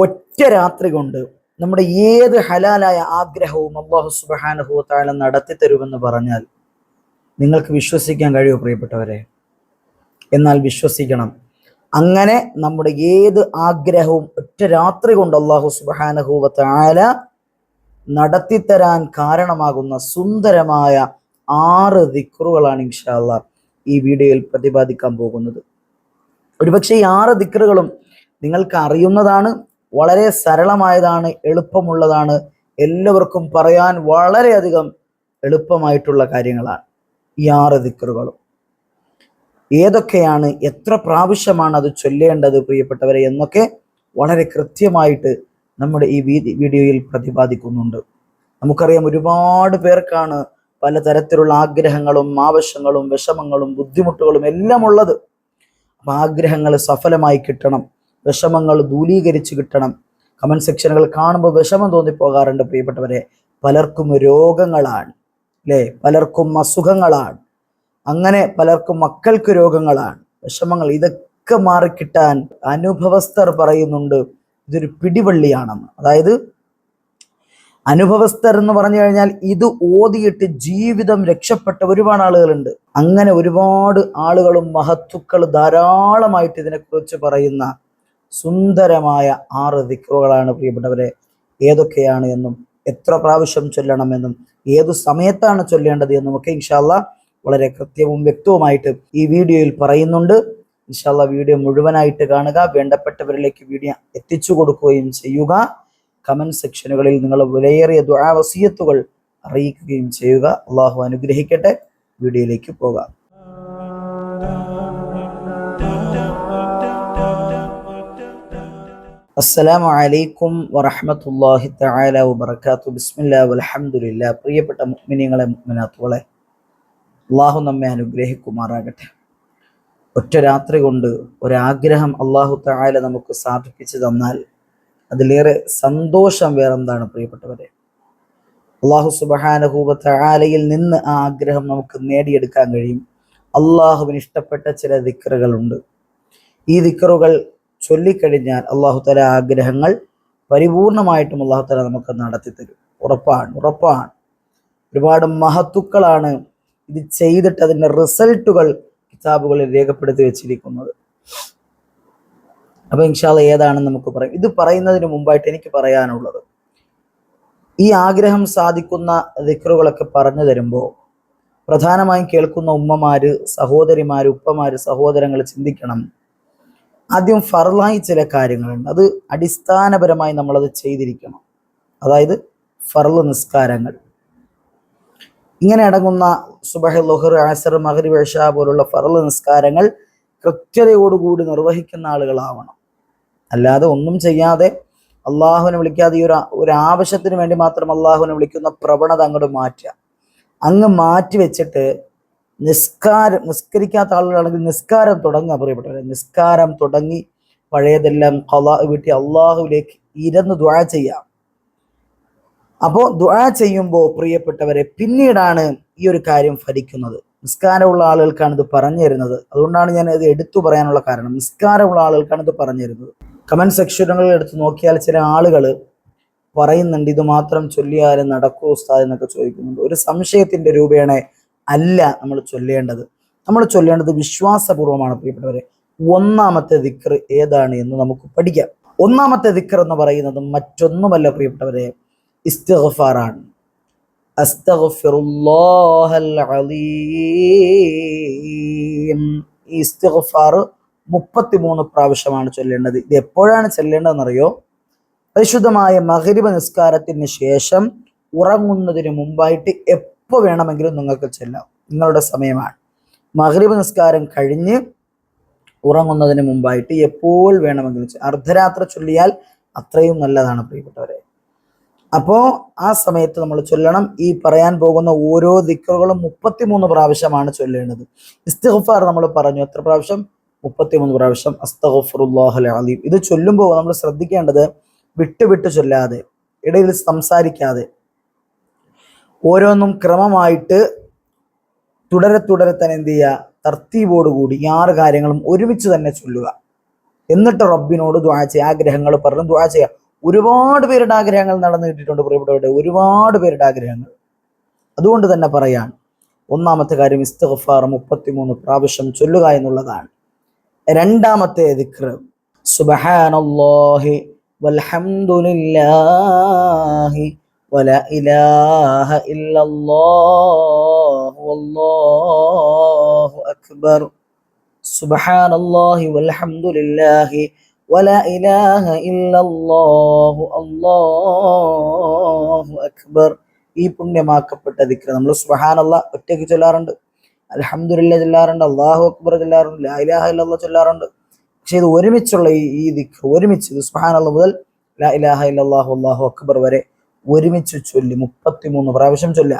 ഒറ്റ രാത്രി കൊണ്ട് നമ്മുടെ ഏത് ഹലാലായ ആഗ്രഹവും അല്ലാഹു സുബ്ഹാനഹു വ തആല നടത്തി തരുമെന്ന് പറഞ്ഞാൽ നിങ്ങൾക്ക് വിശ്വസിക്കാൻ കഴിയുമോ പ്രിയപ്പെട്ടവരെ? എന്നാൽ വിശ്വസിക്കണം. അങ്ങനെ നമ്മുടെ ഏത് ആഗ്രഹവും ഒറ്റ രാത്രി കൊണ്ട് അല്ലാഹു സുബ്ഹാനഹു വ തആല നടത്തിത്തരാൻ കാരണമാകുന്ന സുന്ദരമായ 6 ദിക്റുകളാണ് ഇൻഷാ അല്ലാഹ് ഈ വീഡിയോയിൽ പ്രതിപാദിക്കാൻ പോകുന്നത്. ഒരുപക്ഷെ ഈ 6 ദിക്റുകളും നിങ്ങൾക്ക് അറിയുന്നതാണ്, വളരെ സരളമായതാണ്, എളുപ്പമുള്ളതാണ്, എല്ലാവർക്കും പറയാൻ വളരെയധികം എളുപ്പമായിട്ടുള്ള കാര്യങ്ങളാണ് ഈ 6 ദിക്റുകളും. ഏതൊക്കെയാണ്, എത്ര പ്രാവശ്യമാണ് അത് ചൊല്ലേണ്ടത് പ്രിയപ്പെട്ടവരെ എന്നൊക്കെ വളരെ കൃത്യമായിട്ട് നമ്മുടെ ഈ വീഡിയോയിൽ പ്രതിപാദിക്കുന്നുണ്ട്. നമുക്കറിയാം, ഒരുപാട് പേർക്കാണ് പലതരത്തിലുള്ള ആഗ്രഹങ്ങളും ആവശ്യങ്ങളും വിഷമങ്ങളും ബുദ്ധിമുട്ടുകളും എല്ലാം ഉള്ളത്. അപ്പം ആഗ്രഹങ്ങൾ സഫലമായി കിട്ടണം, വിഷമങ്ങൾ ദൂരീകരിച്ച് കിട്ടണം. കമന്റ് സെക്ഷനുകൾ കാണുമ്പോൾ വിഷമം തോന്നിപ്പോകാറുണ്ട് പ്രിയപ്പെട്ടവരെ. പലർക്കും രോഗങ്ങളാണ് അല്ലേ, പലർക്കും അസുഖങ്ങളാണ്, അങ്ങനെ പലർക്കും മക്കൾക്ക് രോഗങ്ങളാണ്, വിഷമങ്ങൾ. ഇതൊക്കെ മാറിക്കിട്ടാൻ അനുഭവസ്ഥർ പറയുന്നുണ്ട് ഇതൊരു പിടിവള്ളിയാണെന്ന്. അതായത് അനുഭവസ്ഥർ എന്ന് പറഞ്ഞു കഴിഞ്ഞാൽ ഇത് ഓതിയിട്ട് ജീവിതം രക്ഷപ്പെട്ട ഒരുപാട് ആളുകളുണ്ട്. അങ്ങനെ ഒരുപാട് ആളുകളും മഹത്തുക്കൾ ധാരാളമായിട്ട് ഇതിനെക്കുറിച്ച് പറയുന്ന സുന്ദരമായ 6 ദിക്റുകളാണ് പ്രിയപ്പെട്ടവരെ. ഏതൊക്കെയാണ് എന്നും എത്ര പ്രാവശ്യം ചൊല്ലണമെന്നും ഏതു സമയത്താണ് ചൊല്ലേണ്ടത് എന്നും ഒക്കെ ഇൻഷാ അല്ലാഹ് വളരെ കൃത്യവും വ്യക്തവുമായിട്ട് ഈ വീഡിയോയിൽ പറയുന്നുണ്ട്. ഇൻഷാ അല്ലാഹ് വീഡിയോ മുഴുവനായിട്ട് കാണുക, വേണ്ടപ്പെട്ടവരിലേക്ക് വീഡിയോ എത്തിച്ചു കൊടുക്കുകയും ചെയ്യുക. കമന്റ് സെക്ഷനുകളിൽ നിങ്ങൾ വിലയേറിയ ദുആ വസിയത്തുകൾ അറിയിക്കുകയും ചെയ്യുക. അള്ളാഹു അനുഗ്രഹിക്കട്ടെ. വീഡിയോയിലേക്ക് പോകാം. അസ്സലാമു അലൈക്കും വറഹ്മത്തുള്ളാഹി തആല വബറകാതുഹു. ബിസ്മില്ലാഹി വൽഹംദുലില്ലാഹ്. പ്രിയപ്പെട്ട മുഅ്മിനീങ്ങളെ, മുഅ്മിനാത്തുകളെ, അള്ളാഹു നമ്മെ അനുഗ്രഹിക്കുമാറാകട്ടെ. ഒറ്റ രാത്രി കൊണ്ട് ഒരാഗ്രഹം അള്ളാഹു തആല നമുക്ക് സാധിപ്പിച്ചു തന്നാൽ അതിലേറെ സന്തോഷം വേറെന്താണ് പ്രിയപ്പെട്ടവരെ? അള്ളാഹു സുബ്ഹാനഹു വ തആലയിൽ നിന്ന് ആ ആഗ്രഹം നമുക്ക് നേടിയെടുക്കാൻ കഴിയും. അള്ളാഹുവിന് ഇഷ്ടപ്പെട്ട ചില ദിക്റുകളുണ്ട്. ഈ ദിക്റുകൾ ചൊല്ലിക്കഴിഞ്ഞാൽ അള്ളാഹു തആല ആഗ്രഹങ്ങൾ പരിപൂർണമായിട്ടും അള്ളാഹു തആല നമുക്ക് നടത്തിത്തരും. ഉറപ്പാണ്. ഒരുപാട് മഹത്തുക്കളാണ് ഇത് ചെയ്തിട്ട് അതിൻ്റെ റിസൾട്ടുകൾ കിതാബുകളിൽ രേഖപ്പെടുത്തി വെച്ചിരിക്കുന്നത്. അപ്പൊ ഇൻഷാ അല്ലാഹ് ഏതാണെന്ന് നമുക്ക് പറയാം. ഇത് പറയുന്നതിന് മുമ്പായിട്ട് എനിക്ക് പറയാനുള്ളത്, ഈ ആഗ്രഹം സാധിക്കുന്ന ദിക്റുകളൊക്കെ പറഞ്ഞു തരുമ്പോൾ പ്രധാനമായും കേൾക്കുന്ന ഉമ്മമാര്, സഹോദരിമാര്, ഉപ്പമാര്, സഹോദരങ്ങൾ ചിന്തിക്കണം. ആദ്യം ഫർളായി ചില കാര്യങ്ങളുണ്ട്, അത് അടിസ്ഥാനപരമായി നമ്മളത് ചെയ്തിരിക്കണം. അതായത് ഫർള് നിസ്കാരങ്ങൾ, ഇങ്ങനെ അടങ്ങുന്ന സുബഹ്, ളുഹർ, അസ്ർ, മഗ്രിബ്, ഇശാ പോലുള്ള ഫർള് നിസ്കാരങ്ങൾ കൃത്യതയോടുകൂടി നിർവഹിക്കുന്ന ആളുകളാവണം. അല്ലാതെ ഒന്നും ചെയ്യാതെ അള്ളാഹുവിനെ വിളിക്കാതെ ഈ ഒരു ആവശ്യത്തിന് വേണ്ടി മാത്രം അള്ളാഹുവിനെ വിളിക്കുന്ന പ്രവണത അങ്ങ് മാറ്റി വെച്ചിട്ട് നിസ്കരിക്കാത്ത ആളുകളാണെങ്കിൽ നിസ്കാരം തുടങ്ങുക പ്രിയപ്പെട്ടവരെ. നിസ്കാരം തുടങ്ങി പഴയതെല്ലാം ഖളാ വീട്ടി അള്ളാഹുവിലേക്ക് ഇരുന്ന് ദുആ ചെയ്യാം. അപ്പോൾ ദുആ ചെയ്യുമ്പോൾ പ്രിയപ്പെട്ടവരെ പിന്നീടാണ് ഈ ഒരു കാര്യം ഫലിക്കുന്നത്. നിസ്കാരമുള്ള ആളുകൾക്കാണ് ഇത് പറഞ്ഞു തരുന്നത്. അതുകൊണ്ടാണ് ഞാൻ ഇത് എടുത്തു പറയാനുള്ള കാരണം. നിസ്കാരമുള്ള ആളുകൾക്കാണ് ഇത് പറഞ്ഞു തരുന്നത്. കമന്റ് സെക്ഷനുകളിൽ എടുത്ത് നോക്കിയാൽ ചില ആളുകൾ പറയുന്നുണ്ട് ഇത് മാത്രം ചൊല്ലിയാലും നടക്കൂ ഉസ്താദ് എന്നൊക്കെ ചോദിക്കുന്നുണ്ട്. ഒരു സംശയത്തിന്റെ രൂപേണ അല്ല നമ്മൾ ചൊല്ലേണ്ടത് വിശ്വാസപൂർവ്വമാണ് പ്രിയപ്പെട്ടവരെ. ഒന്നാമത്തെ ദിക്ർ ഏതാണ് എന്ന് നമുക്ക് പഠിക്കാം. ഒന്നാമത്തെ ദിക്ർ എന്ന് പറയുന്നത് മറ്റൊന്നുമല്ല പ്രിയപ്പെട്ടവരെ, ഇസ്തിഗ്ഫാറാണ്. അസ്തഗ്ഫിറുല്ലാഹൽ അലീം. ഈ ഇസ്തിഗ്ഫാർ 33 പ്രാവശ്യമാണ് ചൊല്ലേണ്ടത്. ഇത് എപ്പോഴാണ് ചൊല്ലേണ്ടതെന്നറിയോ? പരിശുദ്ധമായ മഗ്രിബ് നിസ്കാരത്തിന് ശേഷം ഉറങ്ങുന്നതിന് മുമ്പായിട്ട് എപ്പോൾ വേണമെങ്കിലും നിങ്ങൾക്ക് ചൊല്ലാം. നിങ്ങളുടെ സമയമാണ്. മഗ്രിബ് നിസ്കാരം കഴിഞ്ഞ് ഉറങ്ങുന്നതിന് മുമ്പായിട്ട് എപ്പോൾ വേണമെങ്കിലും, അർദ്ധരാത്രി ചൊല്ലിയാൽ അത്രയും നല്ലതാണ് പ്രിയപ്പെട്ടവരെ. അപ്പോൾ ആ സമയത്ത് നമ്മൾ ചൊല്ലണം. ഈ പറയാൻ പോകുന്ന ഓരോ ദിക്റുകളും 33 പ്രാവശ്യമാണ് ചൊല്ലേണ്ടത്. ഇസ്തിഗ്ഫാർ നമ്മൾ പറഞ്ഞു എത്ര പ്രാവശ്യം? 33 പ്രാവശ്യം. അസ്തഗ്ഫിറുല്ലാഹൽ അലീം. ഇത് ചൊല്ലുമ്പോൾ നമ്മൾ ശ്രദ്ധിക്കേണ്ടത് വിട്ട് ചൊല്ലാതെ, ഇടയിൽ സംസാരിക്കാതെ, ഓരോന്നും ക്രമമായിട്ട് തുടരെ തന്നെ എന്ത് ചെയ്യുക, തർത്തീബോടുകൂടി 6 കാര്യങ്ങളും ഒരുമിച്ച് തന്നെ ചൊല്ലുക. എന്നിട്ട് റബ്ബിനോട് ദുആ ചെയ്യുക, ആഗ്രഹങ്ങൾ പറഞ്ഞ് ദുആ ചെയ്യുക. ഒരുപാട് പേരുടെ ആഗ്രഹങ്ങൾ നടന്നു കിട്ടിയിട്ടുണ്ട് പ്രിയപ്പെട്ടവരുടെ, ഒരുപാട് പേരുടെ ആഗ്രഹങ്ങൾ. അതുകൊണ്ട് തന്നെ പറയാൻ, ഒന്നാമത്തെ കാര്യം ഇസ്തിഗ്ഫാർ 33 പ്രാവശ്യം ചൊല്ലുക എന്നുള്ളതാണ്. രണ്ടാമത്തെ ദിക്ർ സുബ്ഹാനല്ലാഹി വൽഹംദുലില്ലാഹി വലാ ഇലാഹ ഇല്ലല്ലാഹു വല്ലാഹു അക്ബർ. സുബ്ഹാനല്ലാഹി വൽഹംദുലില്ലാഹി വലാ ഇലാഹ ഇല്ലല്ലാഹു അല്ലാഹു അക്ബർ. ഈ പുണ്യമാക്കപ്പെട്ട ദിക്ർ നമ്മൾ സുബ്ഹാനല്ലാഹ് ഒറ്റയ്ക്ക് ചൊല്ലാറുണ്ട്, അൽഹംദുലില്ലാഹ് ചൊല്ലാറുണ്ട്, അല്ലാഹു അക്ബർ ചൊല്ലാറുണ്ട്, ലാ ഇലാഹ ഇല്ലല്ലാഹ് ചൊല്ലാറുണ്ട്. പക്ഷെ ഇത് ഒരുമിച്ചുള്ള ഈ ദിക്ർ ഒരുമിച്ച് സുബ്ഹാനല്ലാഹ് മുതൽ ലാ ഇലാഹ ഇല്ലല്ലാഹു അല്ലാഹു അക്ബർ വരെ ഒരുമിച്ച് ചൊല്ലി 33 പ്രാവശ്യം ചൊല്ലുക.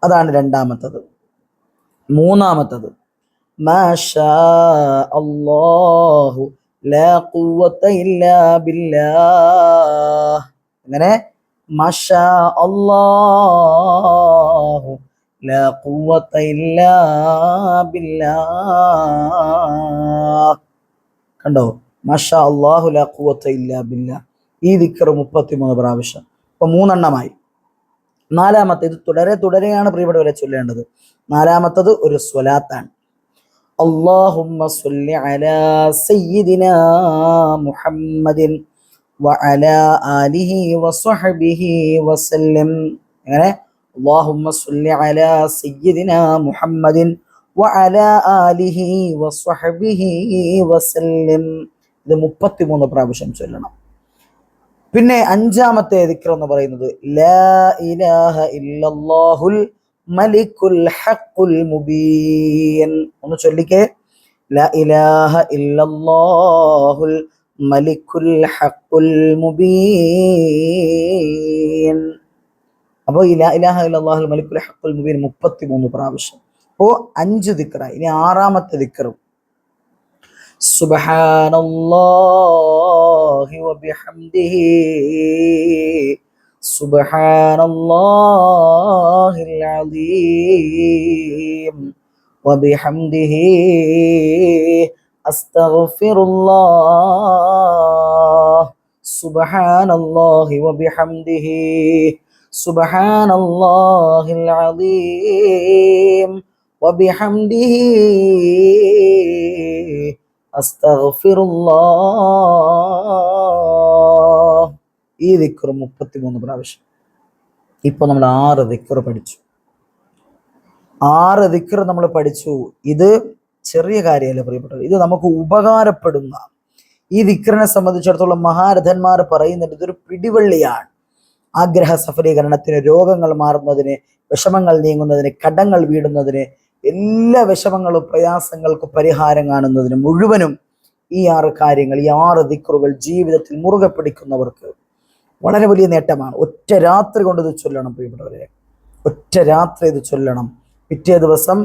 അതാണ് രണ്ടാമത്തത്. മൂന്നാമത്തത് മാഷാ അല്ലാഹു ലാ ഖുവത ഇല്ലാ ബില്ലാഹ്. അങ്ങനെ മാഷാ അല്ലാഹു ലാ ഖുവത ഇല്ലാ ബില്ലാഹ്. കണ്ടോ, മാഷാ അല്ലാഹു ലാ ഖുവത ഇല്ലാ ബില്ലാഹ്. ഈ ദിക്ർ 33 പ്രാവശ്യം. ഇപ്പൊ 3 എണ്ണമായി. നാലാമത്തെ, ഇത് തുടരെയാണ് പ്രിയപ്പെട്ടവരെ ചൊല്ലേണ്ടത്. നാലാമത്തത് ഒരു സ്വലാത്താണ്. അല്ലാഹുമ്മ സ്വല്ലി അലാ സയ്യിദിനാ മുഹമ്മദിൻ വഅലാ ആലിഹി വസ്വഹ്ബിഹി വസല്ലം. അങ്ങനെ അല്ലാഹുമ്മ സ്വല്ലി അലാ സയ്യിദിനാ മുഹമ്മദിൻ വഅലാ ആലിഹി വസ്വഹ്ബിഹി വസല്ലം. ഇത് 33 പ്രാവശ്യം ചൊല്ലണം. പിന്നെ അഞ്ചാമത്തെ ദിക്ർ എന്ന് പറയുന്നത് ലാ ഇലാഹ ഇല്ലല്ലാഹുൽ മലിക്കുൽ ഹഖുൽ മുബീൻ. ഒന്ന് ചൊല്ലിക്കേ, ലാ ഇലാഹ ഇല്ലല്ലാഹുൽ മലിക്കുൽ ഹഖുൽ മുബീൻ. അപ്പോൾ ഈ ലാ ഇലാഹ ഇല്ലല്ലാഹുൽ മലിക്കുൽ ഹഖുൽ മുബീൻ 33 പ്രാവശ്യം. അപ്പോൾ 5 ദിക്റായി. ഇനി ആറാമത്തെ ദിക്റും സുബ്ഹാനല്ലാഹി വബിഹംദിഹി സുബ്ഹാനല്ലാഹിൽ അദീം വബിഹംദിഹി അസ്തഗ്ഫിറുല്ലാഹ് സുബ്ഹാനല്ലാഹി വബിഹംദിഹി സുബ്ഹാനല്ലാഹിൽ അദീം വബിഹംദിഹി അസ്തഗ്ഫിറുല്ലാഹ്. ഈ ദിക്ർ 33 പ്രാവശ്യം. ഇപ്പൊ നമ്മൾ 6 ദിക്ർ പഠിച്ചു. 6 ദിക്ർ നമ്മൾ പഠിച്ചു. ഇത് ചെറിയ കാര്യമല്ല പ്രിയപ്പെട്ടവർ, ഇത് നമുക്ക് ഉപകാരപ്പെടുന്ന, ഈ ദിക്റിനെ സംബന്ധിച്ചിടത്തോളം മഹാരഥന്മാർ പറയുന്നുണ്ട് ഇതൊരു പിടിവള്ളിയാണ്. ആഗ്രഹ സഫലീകരണത്തിന്, രോഗങ്ങൾ മാറുന്നതിന്, വിഷമങ്ങൾ നീങ്ങുന്നതിന്, കടങ്ങൾ വീടുന്നതിന്, എല്ലാ വിഷമങ്ങളും പ്രയാസങ്ങൾക്ക് പരിഹാരം കാണുന്നതിന് മുഴുവനും ഈ 6 കാര്യങ്ങൾ, ഈ 6 ദിക്റുകൾ ജീവിതത്തിൽ മുറുകെ പിടിക്കുന്നവർക്ക് വളരെ വലിയ നേട്ടമാണ്. ഒറ്റ രാത്രി കൊണ്ട് ഇത് ചൊല്ലണം പ്രിയപ്പെട്ടവരെ, ഒറ്റ രാത്രി ഇത് ചൊല്ലണം. പിറ്റേ ദിവസം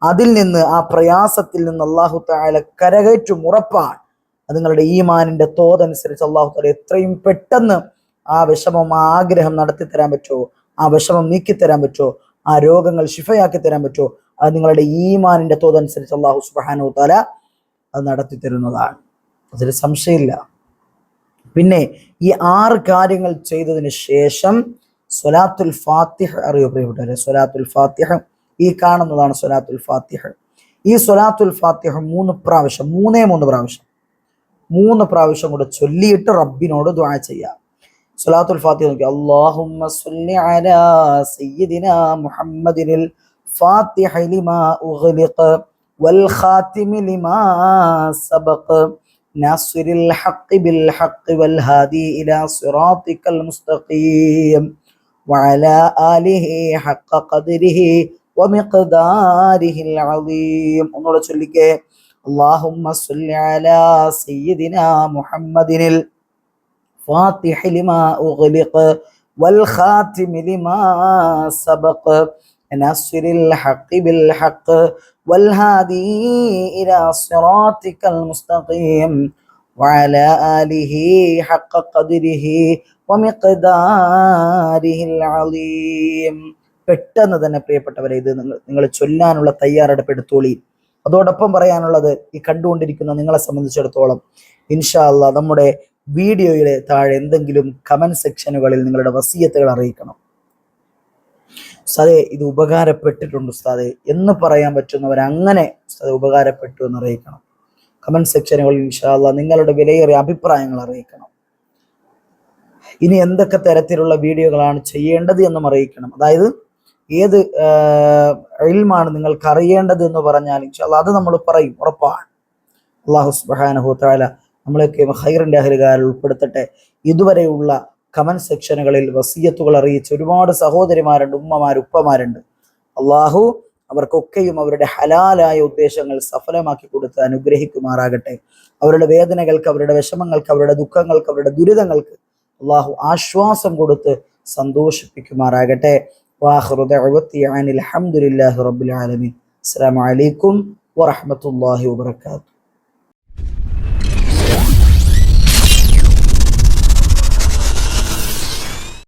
അതിൽ നിന്ന്, ആ പ്രയാസത്തിൽ നിന്ന് അല്ലാഹു തആല കരകയറ്റും, ഉറപ്പാണ്. അത് നിങ്ങളുടെ ഈമാനിന്റെ തോതനുസരിച്ച് അല്ലാഹു തആല എത്രയും പെട്ടെന്ന് ആ വിഷമം, ആ ആഗ്രഹം നടത്തി തരാൻ പറ്റുമോ, ആ വിഷമം നീക്കിത്തരാൻ പറ്റുമോ, ആ രോഗങ്ങൾ ശിഫയാക്കി തരാൻ പറ്റുമോ, അത് നിങ്ങളുടെ ഈമാനിന്റെ തോതനുസരിച്ച് അല്ലാഹു സുബ്ഹാനഹു തആല അത് നടത്തി തരുന്നതാണ്. അതിൽ സംശയമില്ല. പിന്നെ ഈ 6 കാര്യങ്ങൾ ചെയ്തതിന് ശേഷം സ്വലാത്തുൽ ഫാത്തിഹ അറിയോ പ്രിയപ്പെട്ടവരെ? സ്വലാത്തുൽ ഫാത്തിഹ ഈ കാണുന്നതാണ് സ്വലാത്തുൽ ഫാത്തിഹ. ഈ സ്വലാത്തുൽ ഫാത്തിഹ 3 പ്രാവശ്യം, 3 പ്രാവശ്യം, 3 പ്രാവശ്യം കൂടെ ചൊല്ലിയിട്ട് റബ്ബിനോട് ദുആ ചെയ്യാം. സ്വലാത്തുൽ ഫാത്തിഹ നോക്കി, അല്ലാഹുമ്മ സ്വല്ലി അലാ സയ്യിദിനാ മുഹമ്മദിനിൽ ഫാത്തിഹ ലിമാ ഉഗ്ലിഖ വൽ ഖാതിമി ലിമാ സബഖ നാസിറിൽ ഹഖ് ബിൽ ഹഖ് വൽ ഹാദി ഇലാ സിറാത്തിക്കൽ മുസ്തഖീം വഅലാ ആലിഹി ഹഖ ഖദ്രിഹി വമിഖ്ദാരിഹിൽ അളീം. ഒന്നുകൂടെ ചൊല്ലിക്കേ, അല്ലാഹുമ്മ സ്വല്ലി അലാ സയ്യിദിനാ മുഹമ്മദിനിൽ ഫാത്തിഹ ലിമാ ഉഗ്ലിഖ വൽ ഖാതിമി ലിമാ സബഖ നാസിറിൽ ഹഖ് ബിൽ ഹഖ് വൽ ഹാദി ഇലാ സിറാത്തിക്കൽ മുസ്തഖീം വഅലാ ആലിഹി ഹഖ ഖദ്രിഹി വമിഖ്ദാരിഹിൽ അളീം. പെട്ടെന്ന് തന്നെ പ്രിയപ്പെട്ടവരെ ഇത് നിങ്ങൾ ചൊല്ലാനുള്ള തയ്യാറെടുപ്പെടുത്തോളി. അതോടൊപ്പം പറയാനുള്ളത്, ഈ കണ്ടുകൊണ്ടിരിക്കുന്ന നിങ്ങളെ സംബന്ധിച്ചിടത്തോളം ഇൻഷാ അല്ലാഹ് നമ്മുടെ വീഡിയോയിലെ താഴെ എന്തെങ്കിലും കമന്റ് സെക്ഷനുകളിൽ നിങ്ങളുടെ വസിയത്തുകൾ അറിയിക്കണം. ഉസ്താദേ ഇത് ഉപകാരപ്പെട്ടിട്ടുണ്ട് ഉസ്താദേ എന്ന് പറയാൻ പറ്റുന്നവർ അങ്ങനെ ഉസ്താദ് ഉപകാരപ്പെട്ടു എന്ന് അറിയിക്കണം. കമന്റ് സെക്ഷനുകളിൽ ഇൻഷാ അല്ലാഹ് നിങ്ങളുടെ വിലയേറിയ അഭിപ്രായങ്ങൾ അറിയിക്കണം. ഇനി എന്തൊക്കെ തരത്തിലുള്ള വീഡിയോകളാണ് ചെയ്യേണ്ടത് എന്നും അറിയിക്കണം. അതായത് ഏത് ഇൽമാണ് നിങ്ങൾക്ക് അറിയേണ്ടത് എന്ന് പറഞ്ഞാൽ ഇൻഷാ അല്ലാഹ് അത് നമ്മൾ പറയും, ഉറപ്പാണ്. അല്ലാഹു സുബ്ഹാനഹു വ തആല നമ്മളൊക്കെ ഖൈറിന്റെ അഹ്ലുകാരിൽ ഉൾപ്പെടുത്തട്ടെ. ഇതുവരെയുള്ള കമന്റ് സെക്ഷനുകളിൽ വസിയത്തുകൾ അറിയിച്ച ഒരുപാട് സഹോദരിമാരുണ്ട്, ഉപ്പമാരുണ്ട്. അള്ളാഹു അവർക്കൊക്കെയും അവരുടെ ഹലാലായ ഉദ്ദേശങ്ങൾ സഫലമാക്കി കൊടുത്ത് അനുഗ്രഹിക്കുമാറാകട്ടെ. അവരുടെ വേദനകൾക്ക്, അവരുടെ വിഷമങ്ങൾക്ക്, അവരുടെ ദുഃഖങ്ങൾക്ക്, അവരുടെ ദുരിതങ്ങൾക്ക് അള്ളാഹു ആശ്വാസം കൊടുത്ത് സന്തോഷിപ്പിക്കുമാറാകട്ടെ. വാഖിറു ദഅവതി അനിൽ ഹംദുലില്ലാഹി റബ്ബിൽ ആലമീൻ. അസ്സലാമു അലൈക്കും വറഹ്മത്തുള്ളാഹി വബറകാതുഹു.